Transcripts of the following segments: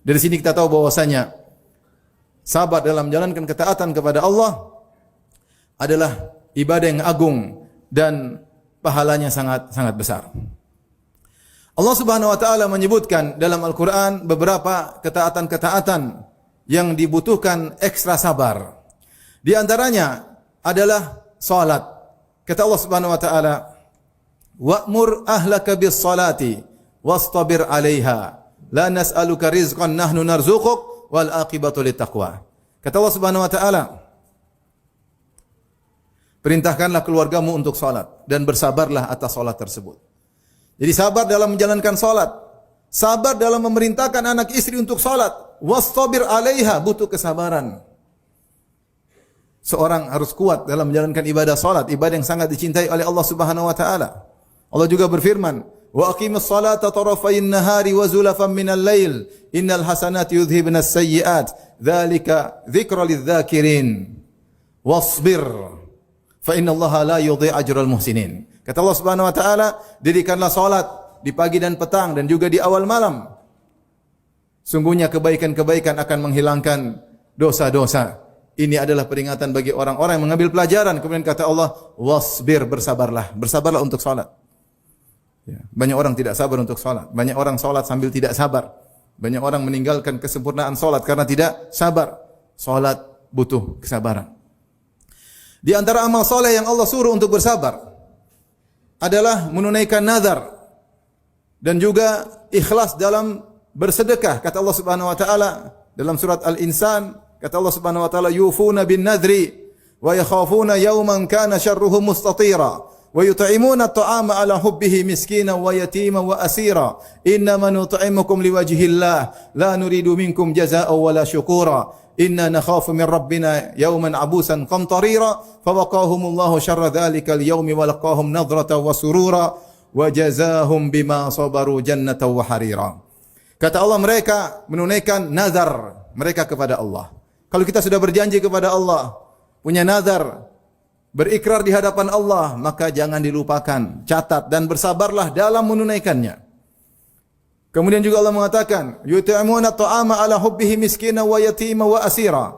Dari sini kita tahu bahwasanya sabar dalam menjalankan ketaatan kepada Allah adalah ibadah yang agung dan pahalanya sangat besar. Allah Subhanahu wa taala menyebutkan dalam Al-Qur'an beberapa ketaatan-ketaatan yang dibutuhkan ekstra sabar. Di antaranya adalah salat. Kata Allah Subhanahu wa taala, "Wa'mur ahlaka bis-salati wastabir 'alaiha. La nas'aluka rizqan nahnu narzuquk wal aqibatu littaqwa." Kata Allah Subhanahu wa taala, perintahkanlah keluargamu untuk salat dan bersabarlah atas salat tersebut. Jadi sabar dalam menjalankan salat, sabar dalam memerintahkan anak istri untuk salat, wastabir 'alaiha, butuh kesabaran. Seorang harus kuat dalam menjalankan ibadah salat, ibadah yang sangat dicintai oleh Allah Subhanahu wa taala. Allah juga berfirman, "Wa aqimus salata tarafayn nahari wa zulafan minal lail, innal hasanati yudhhibnas sayyi'at, dzalika dzikra lidz-dzakirin. Wasbir, fa innallaha la yudhi' ajral muhsinin." Kata Allah Subhanahu wa taala, dirikanlah salat di pagi dan petang dan juga di awal malam. Sungguhnya kebaikan-kebaikan akan menghilangkan dosa-dosa. Ini adalah peringatan bagi orang-orang yang mengambil pelajaran. Kemudian kata Allah, wasbir, bersabarlah. Bersabarlah untuk salat. Ya, banyak orang tidak sabar untuk salat. Banyak orang salat sambil tidak sabar. Banyak orang meninggalkan kesempurnaan salat karena tidak sabar. Salat butuh kesabaran. Di antara amal soleh yang Allah suruh untuk bersabar adalah menunaikan nazar dan juga ikhlas dalam bersedekah. Kata Allah Subhanahu wa taala dalam surat Al-Insan, kata Allah Subhanahu wa taala, yufuna bin nadri wa yakhafuna yawman kana syarruhu mustatira wa yut'imuna at'ama ala hubbihi miskinan wa yatima wa asira innama nut'imukum liwajhillah la nuridu minkum jazaa'an wala syukura inna nakhafu min rabbina yawman abusan qamtarira fawaqahumullahu syarra dhalikal yawmi wa laqahum nadratan wa surura wa jazaahum bima sabaru jannatan wa harira. Kata Allah, mereka menunaikan nazar mereka kepada Allah. Kalau kita sudah berjanji kepada Allah, punya nazar, berikrar di hadapan Allah, maka jangan dilupakan, catat dan bersabarlah dalam menunaikannya. Kemudian juga Allah mengatakan, yut'imuna at'ama ala hubbihi miskina wa yatima wa asira.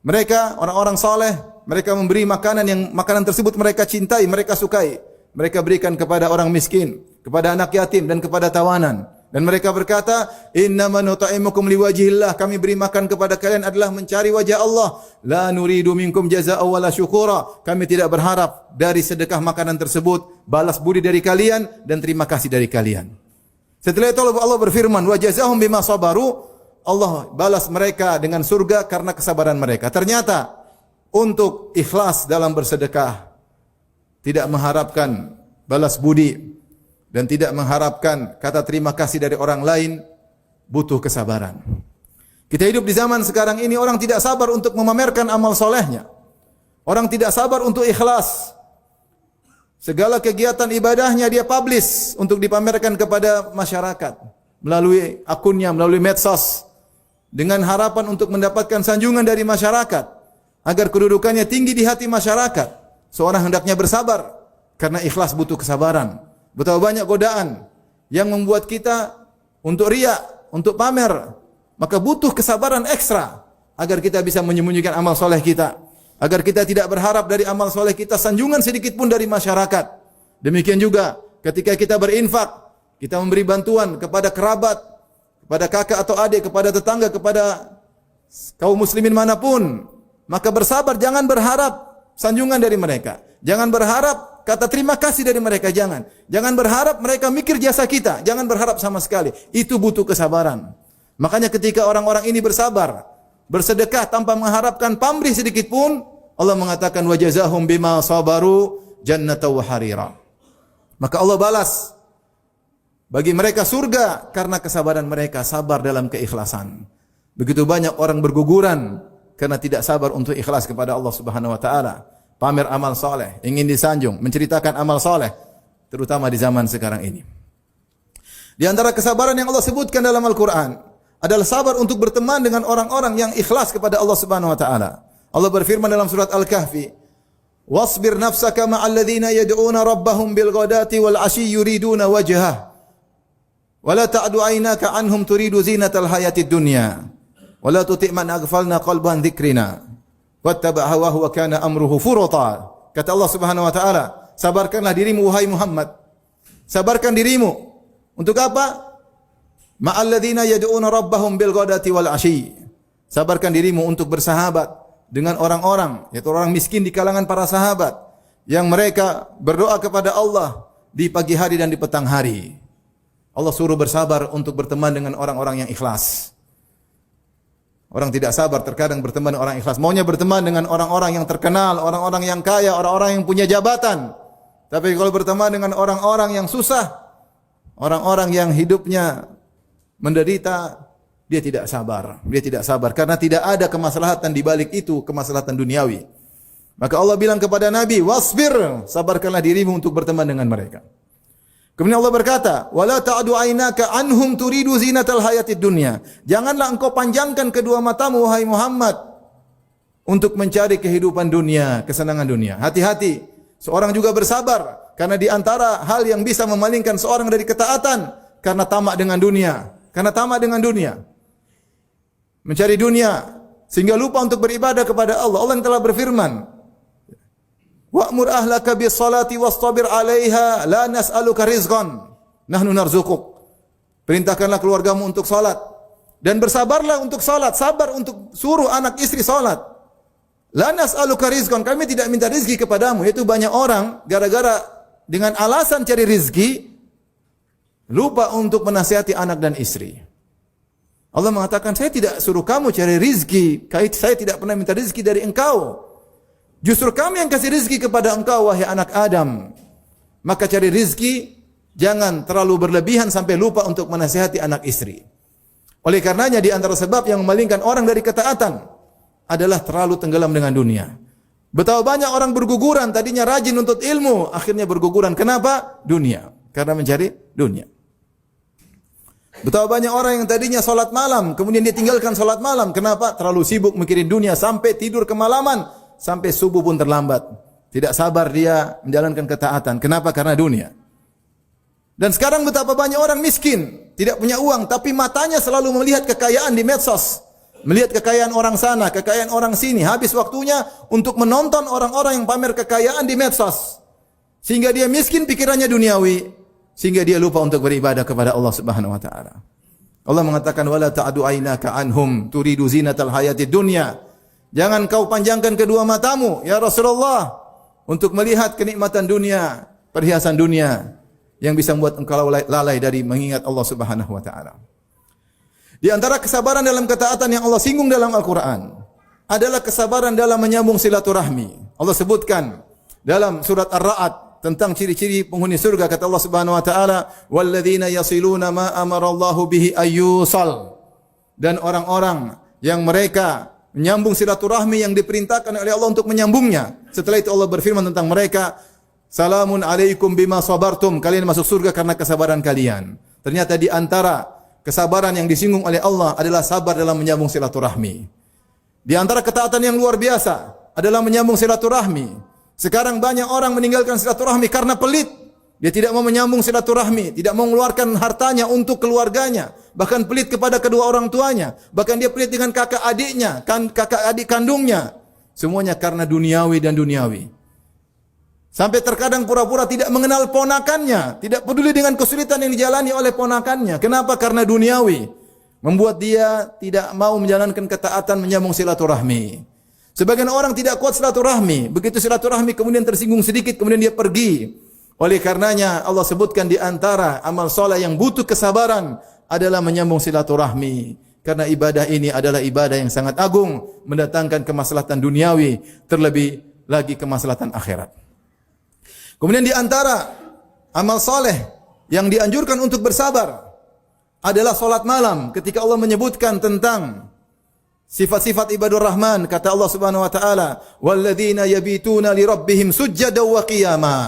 Mereka orang-orang saleh, mereka memberi makanan yang makanan tersebut mereka cintai, mereka sukai. Mereka berikan kepada orang miskin, kepada anak yatim dan kepada tawanan. Dan mereka berkata, innama nut'imukum liwajhillah, kami beri makan kepada kalian adalah mencari wajah Allah. La nuridu minkum jazaa'an wala syukura, kami tidak berharap dari sedekah makanan tersebut balas budi dari kalian dan terima kasih dari kalian. Setelah itu Allah berfirman, wa jazaahum bima sabaru, Allah balas mereka dengan surga karena kesabaran mereka. Ternyata untuk ikhlas dalam bersedekah, tidak mengharapkan balas budi dan tidak mengharapkan kata terima kasih dari orang lain, butuh kesabaran. Kita hidup di zaman sekarang ini, orang tidak sabar untuk memamerkan amal solehnya. Orang tidak sabar untuk ikhlas. Segala kegiatan ibadahnya dia publish untuk dipamerkan kepada masyarakat. Melalui akunnya, melalui medsos. Dengan harapan untuk mendapatkan sanjungan dari masyarakat. Agar kedudukannya tinggi di hati masyarakat. Seorang hendaknya bersabar. Karena ikhlas butuh kesabaran. Betapa banyak godaan yang membuat kita untuk riya, untuk pamer. Maka butuh kesabaran ekstra agar kita bisa menyembunyikan amal soleh kita. Agar kita tidak berharap dari amal soleh kita sanjungan sedikit pun dari masyarakat. Demikian juga ketika kita berinfak, kita memberi bantuan kepada kerabat, kepada kakak atau adik, kepada tetangga, kepada kaum muslimin manapun. Maka bersabar, jangan berharap sanjungan dari mereka. Jangan berharap kata terima kasih dari mereka, jangan. Jangan berharap mereka mikir jasa kita, jangan berharap sama sekali. Itu butuh kesabaran. Makanya ketika orang-orang ini bersabar, bersedekah tanpa mengharapkan pamrih sedikit pun, Allah mengatakan wa jazaahum bima sabaru jannatan wa harira. Maka Allah balas bagi mereka surga karena kesabaran mereka, sabar dalam keikhlasan. Begitu banyak orang berguguran karena tidak sabar untuk ikhlas kepada Allah Subhanahu wa taala. Pamer amal soleh, ingin disanjung, menceritakan amal soleh, terutama di zaman sekarang ini. Di antara kesabaran yang Allah sebutkan dalam Al-Quran adalah sabar untuk berteman dengan orang-orang yang ikhlas kepada Allah Subhanahu wa taala. Allah berfirman dalam surat Al-Kahfi, "Wasbir nafsaka ma'al ladzina yad'una rabbahum bil ghadati wal 'ashyi yuriduna wajhah Wala ta'du aynaka anhum turidu zinatal hayatid dunya. Wala tuti' man aghfalna qalban dzikrina. Wattaba' hawahu wa kana amruhu furata. Kata Allah Subhanahu wa taala, sabarkanlah dirimu wahai Muhammad. Sabarkan dirimu. Untuk apa? Ma'alladzina yad'una rabbahum bil ghadati wal 'ashyi. Sabarkan dirimu untuk bersahabat dengan orang-orang, yaitu orang miskin di kalangan para sahabat yang mereka berdoa kepada Allah di pagi hari dan di petang hari. Allah suruh bersabar untuk berteman dengan orang-orang yang ikhlas. Orang tidak sabar terkadang berteman dengan orang ikhlas. Maunya berteman dengan orang-orang yang terkenal, orang-orang yang kaya, orang-orang yang punya jabatan. Tapi kalau berteman dengan orang-orang yang susah, orang-orang yang hidupnya menderita, dia tidak sabar. Dia tidak sabar karena tidak ada kemaslahatan di balik itu, kemaslahatan duniawi. Maka Allah bilang kepada Nabi, "Wasbir", sabarkanlah dirimu untuk berteman dengan mereka. Kemudian Allah berkata, "Wala ta'du aynaka anhum turidu zinatal hayatid dunya." Janganlah engkau panjangkan kedua matamu wahai Muhammad untuk mencari kehidupan dunia, kesenangan dunia. Hati-hati, seorang juga bersabar karena di antara hal yang bisa memalingkan seorang dari ketaatan karena tamak dengan dunia, karena tamak dengan dunia. Mencari dunia sehingga lupa untuk beribadah kepada Allah. Allah yang telah berfirman, "Wa'mur ahlaka bis salati wastabir 'alaiha la nas'aluka rizqan nahnu narzuquk." Perintahkanlah keluargamu untuk salat dan bersabarlah untuk salat, sabar untuk suruh anak istri salat. La nas'aluka rizqan, kami tidak minta rezeki kepadamu. Itu banyak orang gara-gara dengan alasan cari rezeki lupa untuk menasihati anak dan istri. Allah mengatakan, saya tidak suruh kamu cari rezeki, saya tidak pernah minta rezeki dari engkau. Justru kami yang kasih rezeki kepada engkau wahai anak Adam. Maka cari rezeki jangan terlalu berlebihan sampai lupa untuk menasihati anak istri. Oleh karenanya di antara sebab yang memalingkan orang dari ketaatan adalah terlalu tenggelam dengan dunia. Betapa banyak orang berguguran, tadinya rajin untuk ilmu, akhirnya berguguran. Kenapa? Dunia. Karena mencari dunia. Betapa banyak orang yang tadinya salat malam, kemudian dia tinggalkan salat malam. Kenapa? Terlalu sibuk mikirin dunia sampai tidur kemalaman, sampai subuh pun terlambat. Tidak sabar dia menjalankan ketaatan. Kenapa? Karena dunia. Dan sekarang betapa banyak orang miskin, tidak punya uang, tapi matanya selalu melihat kekayaan di medsos. Melihat kekayaan orang sana, kekayaan orang sini. Habis waktunya untuk menonton orang-orang yang pamer kekayaan di medsos. Sehingga dia miskin, pikirannya duniawi. Sehingga dia lupa untuk beribadah kepada Allah Subhanahu wa taala. Allah mengatakan, "Wala ta'du aynaka anhum turidu zinatal hayatid dunya." Jangan kau panjangkan kedua matamu, ya Rasulullah, untuk melihat kenikmatan dunia, perhiasan dunia yang bisa membuat engkau lalai dari mengingat Allah Subhanahu wa taala. Di antara kesabaran dalam ketaatan yang Allah singgung dalam Al-Quran adalah kesabaran dalam menyambung silaturahmi. Allah sebutkan dalam surat Ar-Ra'd tentang ciri-ciri penghuni surga, kata Allah Subhanahu wa taala, "Walladzina yasiluna ma amara Allahu bihi ayyusal." Dan orang-orang yang mereka menyambung silaturahmi yang diperintahkan oleh Allah untuk menyambungnya. Setelah itu Allah berfirman tentang mereka, "Salamun alaikum bima sabartum." Kalian masuk surga karena kesabaran kalian. Ternyata di antara kesabaran yang disinggung oleh Allah adalah sabar dalam menyambung silaturahmi. Di antara ketaatan yang luar biasa adalah menyambung silaturahmi. Sekarang banyak orang meninggalkan silaturahmi karena pelit. Dia tidak mau menyambung silaturahmi, tidak mau mengeluarkan hartanya untuk keluarganya, bahkan pelit kepada kedua orang tuanya, bahkan dia pelit dengan kakak adiknya, kakak adik kandungnya. Semuanya karena duniawi dan duniawi. Sampai terkadang pura-pura tidak mengenal ponakannya, tidak peduli dengan kesulitan yang dijalani oleh ponakannya. Kenapa? Karena duniawi. Membuat dia tidak mau menjalankan ketaatan menyambung silaturahmi. Sebagian orang tidak kuat silaturahmi. Begitu silaturahmi kemudian tersinggung sedikit, kemudian dia pergi. Oleh karenanya Allah sebutkan di antara amal soleh yang butuh kesabaran adalah menyambung silaturahmi. Karena ibadah ini adalah ibadah yang sangat agung, mendatangkan kemaslahatan duniawi, terlebih lagi kemaslahatan akhirat. Kemudian di antara amal soleh yang dianjurkan untuk bersabar adalah solat malam. Ketika Allah menyebutkan tentang sifat-sifat ibadur rahman, kata Allah Subhanahu wa taala, "Walladzina yabituna li rabbihim sujjadan wa qiyama."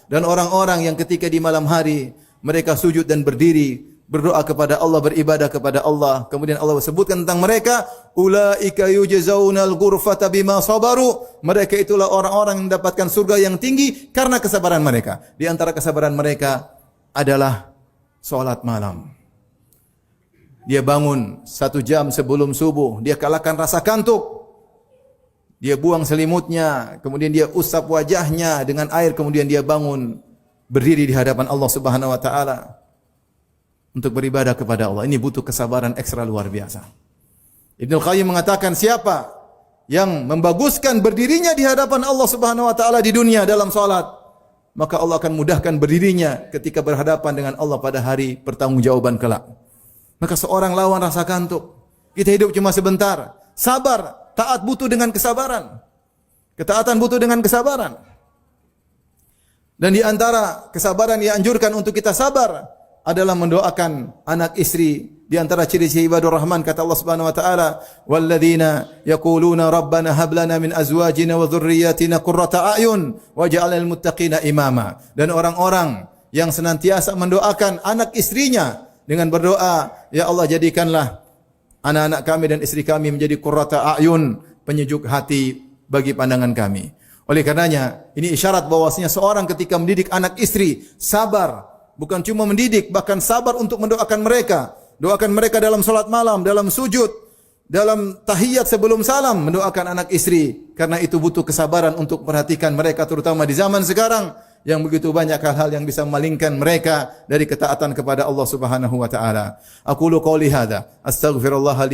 Dan orang-orang yang ketika di malam hari mereka sujud dan berdiri, berdoa kepada Allah, beribadah kepada Allah. Kemudian Allah sebutkan tentang mereka, "Ulaika yujzaunal ghurfata bima sabaru." Mereka itulah orang-orang yang mendapatkan surga yang tinggi karena kesabaran mereka. Di antara kesabaran mereka adalah salat malam. Dia bangun 1 jam sebelum subuh, dia kalahkan rasa kantuk. Dia buang selimutnya, kemudian dia usap wajahnya dengan air, kemudian dia bangun berdiri di hadapan Allah Subhanahu wa taala untuk beribadah kepada Allah. Ini butuh kesabaran ekstra luar biasa. Ibnu Qayyim mengatakan, siapa yang membaguskan berdirinya di hadapan Allah Subhanahu wa taala di dunia dalam salat, maka Allah akan mudahkan berdirinya ketika berhadapan dengan Allah pada hari pertanggungjawaban kelak. Maka seorang lawan rasa kantuk. Kita hidup cuma sebentar. Sabar, taat butuh dengan kesabaran. Ketaatan butuh dengan kesabaran. Dan di antara kesabaran yang dianjurkan untuk kita sabar adalah mendoakan anak istri. Di antara ciri-ciri ibadur rahman kata Allah Subhanahu wa taala, "Walladzina yaquluna rabbana hab lana min azwajina wa dhurriyyatina qurrata a'yun waj'alnal muttaqina imama." Dan orang-orang yang senantiasa mendoakan anak istrinya dengan berdoa, "Ya Allah, jadikanlah anak-anak kami dan istri kami menjadi qurrata a'yun, penyejuk hati bagi pandangan kami." Oleh karenanya, ini isyarat bahwasanya seorang ketika mendidik anak istri, sabar, bukan cuma mendidik, bahkan sabar untuk mendoakan mereka. Doakan mereka dalam salat malam, dalam sujud, dalam tahiyat sebelum salam, mendoakan anak istri. Karena itu butuh kesabaran untuk perhatikan mereka, terutama di zaman sekarang yang begitu banyak hal-hal yang bisa memalingkan mereka dari ketaatan kepada Allah Subhanahu wa taala. Aqulu qouli hadza, astaghfirullah li